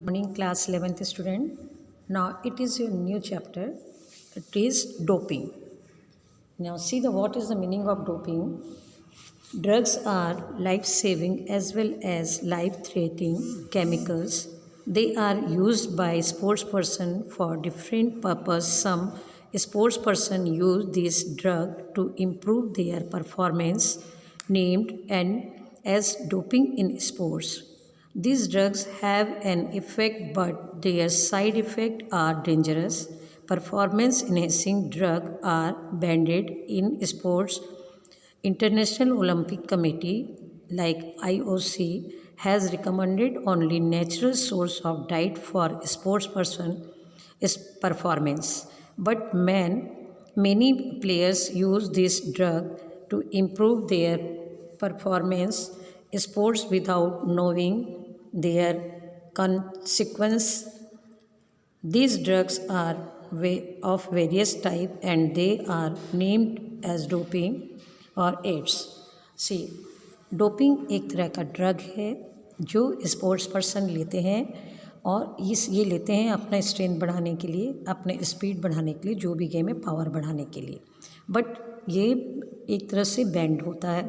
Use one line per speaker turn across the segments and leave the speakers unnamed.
Morning class 11th student. Now it is your new chapter. It is doping. Now see what is the meaning of doping. Drugs are life-saving as well as life-threatening chemicals. They are used by sports person for different purpose. Some sports person use this drug to improve their performance, named and as doping in sports. These drugs have an effect, but their side effects are dangerous. Performance enhancing drugs are banned in sports. International Olympic Committee, like IOC, has recommended only natural source of diet for sports person is performance. But many players use this drug to improve their performance sports without knowing their consequence. These drugs are of various type and they are named as doping और ads. सी doping एक तरह का drug है जो sports person लेते हैं और ये लेते हैं अपना स्ट्रेंथ बढ़ाने के लिए, अपने स्पीड बढ़ाने के लिए, जो भी गेम है पावर बढ़ाने के लिए. बट ये एक तरह से बैंड होता है,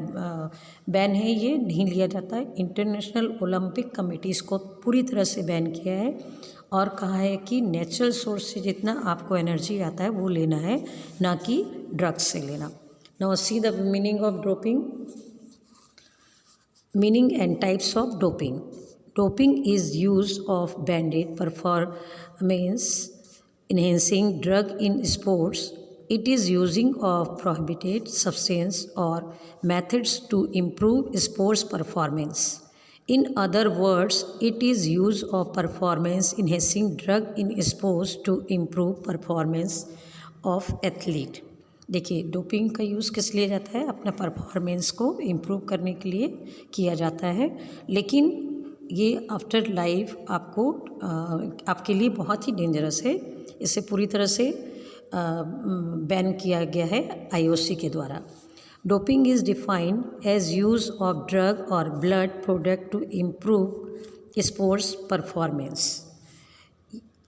बैन है, ये नहीं लिया जाता है. इंटरनेशनल ओलंपिक कमेटी इसको पूरी तरह से बैन किया है और कहा है कि नेचुरल सोर्स से जितना आपको एनर्जी आता है वो लेना है, ना कि ड्रग्स से लेना. Now see the meaning of doping. Meaning and types of doping. Doping is use of banned performance enhancing drug in sports. It is using of prohibited substance or methods to improve sports performance. In other words, it is use of performance enhancing drug in sports to improve performance of athlete. देखिए doping का use किस लिए जाता है, अपना performance को improve करने के लिए किया जाता है. लेकिन ये आफ्टर लाइफ आपके लिए बहुत ही डेंजरस है. इसे पूरी तरह से बैन किया गया है IOC के द्वारा. Doping is defined as use of drug और blood product to improve sports performance.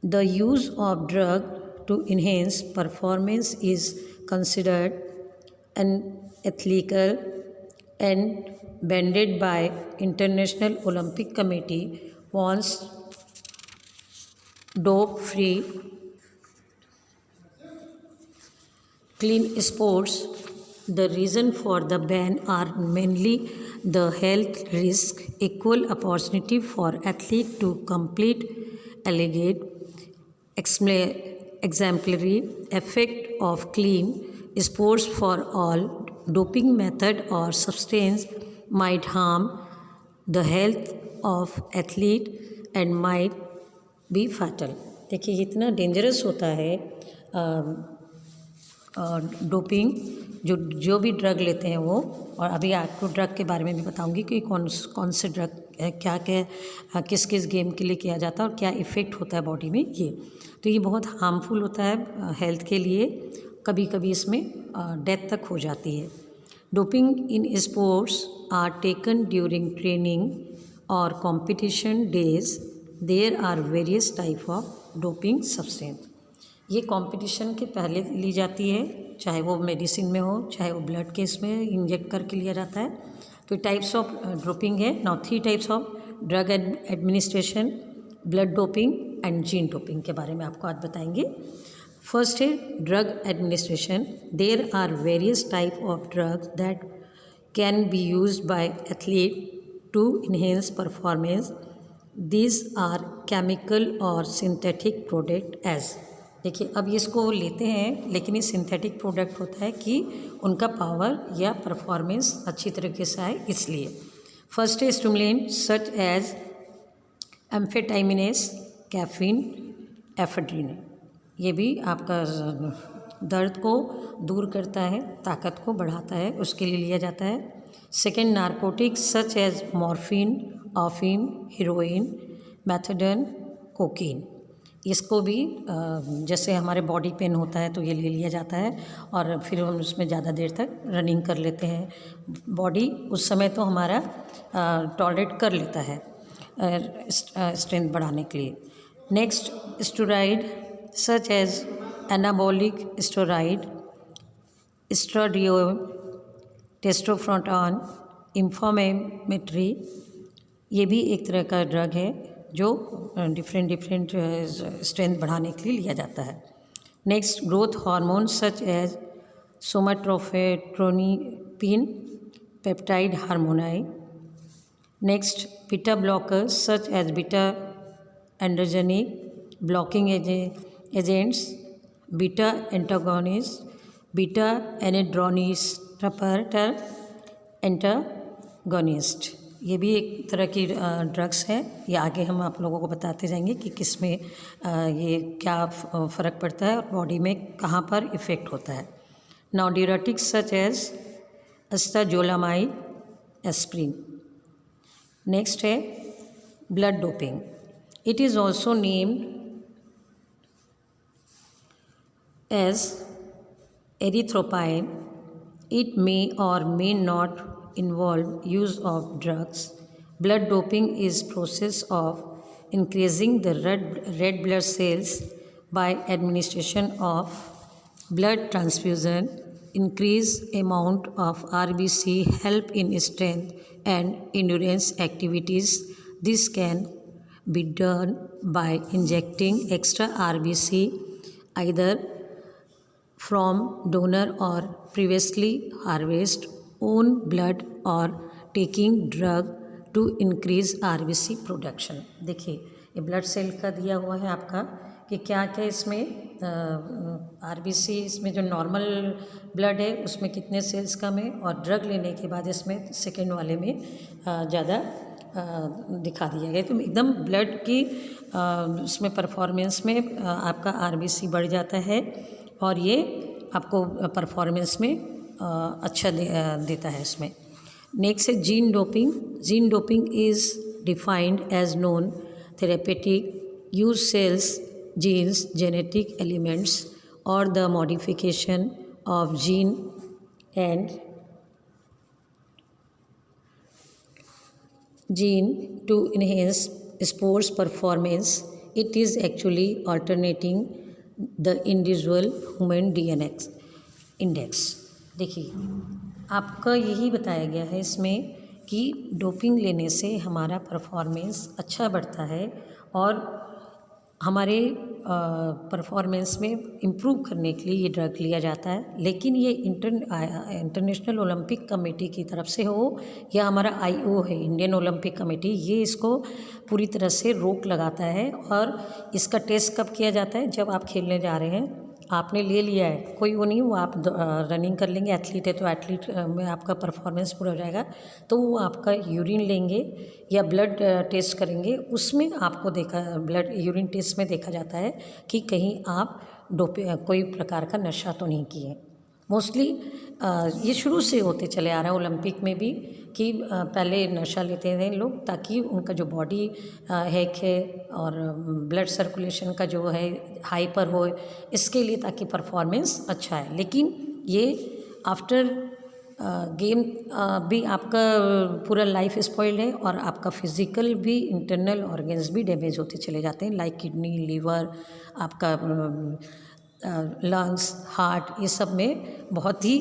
The use of drug to enhance performance is considered unethical and banned by International Olympic Committee. Wants dope-free, clean sports. The reason for the ban are mainly the health risk, equal opportunity for athletes to complete alleged exemplary effect of clean sports for all. Doping method or substance might harm the health of athlete and might be fatal. देखिए इतना dangerous होता है doping. जो भी drug लेते हैं वो, और अभी आपको ड्रग के बारे में भी बताऊंगी कि कौन से ड्रग क्या किस गेम के लिए किया जाता है और क्या इफ़ेक्ट होता है बॉडी में. तो ये बहुत हार्मफुल होता है हेल्थ के लिए. कभी कभी इसमें डेथ तक हो जाती है. Doping in sports are taken during training और competition days. There are various type of doping substance. ये कंपटीशन के पहले ली जाती है, चाहे वो मेडिसिन में हो, चाहे वो ब्लड के इसमें इंजेक्ट करके लिया जाता है. तो टाइप्स ऑफ डोपिंग है. Now 3 types of drug administration, blood doping and gene doping के बारे में आपको आज बताएंगे. फर्स्ट है drug administration. There are various type of drugs that can be used by athlete to enhance performance. These are chemical और synthetic products. देखिए अब इसको लेते हैं लेकिन ये सिंथेटिक प्रोडक्ट होता है कि उनका पावर या परफॉर्मेंस अच्छी तरीके से आए इसलिए. फर्स्ट है stimulant such as amphetamines, caffeine, ephedrine. ये भी आपका दर्द को दूर करता है, ताकत को बढ़ाता है, उसके लिए लिया जाता है. Second narcotics such as morphine, ऑफीम, हीरोइन, मैथेडोन, कोकीन. इसको भी जैसे हमारे बॉडी पेन होता है तो ये ले लिया जाता है और फिर हम उसमें ज़्यादा देर तक रनिंग कर लेते हैं. बॉडी उस समय तो हमारा टॉलरेट कर लेता है. स्ट्रेंथ बढ़ाने के लिए। Next, steroid such as anabolic steroid, estradiol, testosterone, inflammatory, ये भी एक तरह का ड्रग है जो डिफरेंट स्ट्रेंथ बढ़ाने के लिए लिया जाता है। Next, growth hormone such as somatotropin, peptide hormones. Next, beta blockers such as beta androgenic blocking agents, beta antagonist, beta एनेड्रोनिस्टपर एंटागोनिस्ट, ये भी एक तरह की ड्रग्स है। ये आगे हम आप लोगों को बताते जाएंगे कि किस में ये क्या फ़र्क पड़ता है और बॉडी में कहाँ पर इफ़ेक्ट होता है। Now diuretics such as acetazolamide, aspirin. Next है blood doping. It is also named as erythropoietin. It may or may not involve use of drugs. Blood doping is process of increasing the red blood cells by administration of blood transfusion. Increased amount of RBC help in strength and endurance activities. This can be done by injecting extra RBC either from donor or previously harvested own blood or taking drug to increase RBC production. देखिए ये blood cell का दिया हुआ है आपका कि क्या क्या इसमें RBC, इसमें जो नॉर्मल ब्लड है उसमें कितने सेल्स कम है और ड्रग लेने के बाद इसमें सेकेंड वाले में ज़्यादा दिखा दिया गया। तो एकदम ब्लड की उसमें परफॉर्मेंस में आपका RBC बढ़ जाता है और ये आपको परफॉर्मेंस में अच्छा देता है इसमें। नेक्स्ट है gene doping. Gene doping is defined as non therapeutic use cells, genes, genetic elements और the modification of gene and gene to enhance sports performance. It is actually alternating the individual human DNA index. देखिए आपका यही बताया गया है इसमें कि doping लेने से हमारा परफॉर्मेंस अच्छा बढ़ता है और हमारे परफॉर्मेंस में इम्प्रूव करने के लिए ये ड्रग लिया जाता है। लेकिन ये इंटरनेशनल ओलंपिक कमेटी की तरफ से हो या हमारा IO है, इंडियन ओलंपिक कमेटी, ये इसको पूरी तरह से रोक लगाता है। और इसका टेस्ट कब किया जाता है? जब आप खेलने जा रहे हैं, आपने ले लिया है, कोई वो नहीं, वो आप रनिंग कर लेंगे, एथलीट है तो एथलीट में आपका परफॉर्मेंस पूरा हो जाएगा, तो वो आपका यूरिन लेंगे या ब्लड टेस्ट करेंगे, उसमें आपको ब्लड यूरिन टेस्ट में देखा जाता है कि कहीं आप कोई प्रकार का नशा तो नहीं किए। मोस्टली ये शुरू से होते चले आ रहा है ओलंपिक में भी कि पहले नशा लेते थे लोग ताकि उनका जो बॉडी हैक है और ब्लड सर्कुलेशन का जो है हाइपर हो, इसके लिए, ताकि परफॉर्मेंस अच्छा है। लेकिन ये आफ्टर गेम भी आपका पूरा लाइफ स्पॉइल्ड है और आपका फिज़िकल भी, इंटरनल ऑर्गन्स भी डैमेज होते चले जाते हैं, लाइक किडनी, लीवर, आपका लंग्स, हार्ट, ये सब में बहुत ही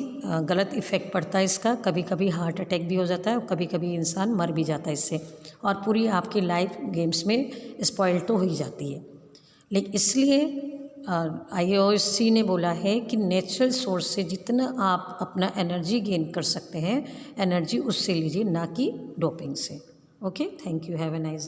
गलत इफ़ेक्ट पड़ता है इसका। कभी कभी हार्ट अटैक भी हो जाता है और कभी कभी इंसान मर भी जाता है इससे, और पूरी आपकी लाइफ गेम्स में स्पॉइल तो हो ही जाती है। लेकिन इसलिए IOC ने बोला है कि नेचुरल सोर्स से जितना आप अपना एनर्जी गेन कर सकते हैं, एनर्जी उससे लीजिए, ना कि डोपिंग से। Okay, thank you, have a nice day.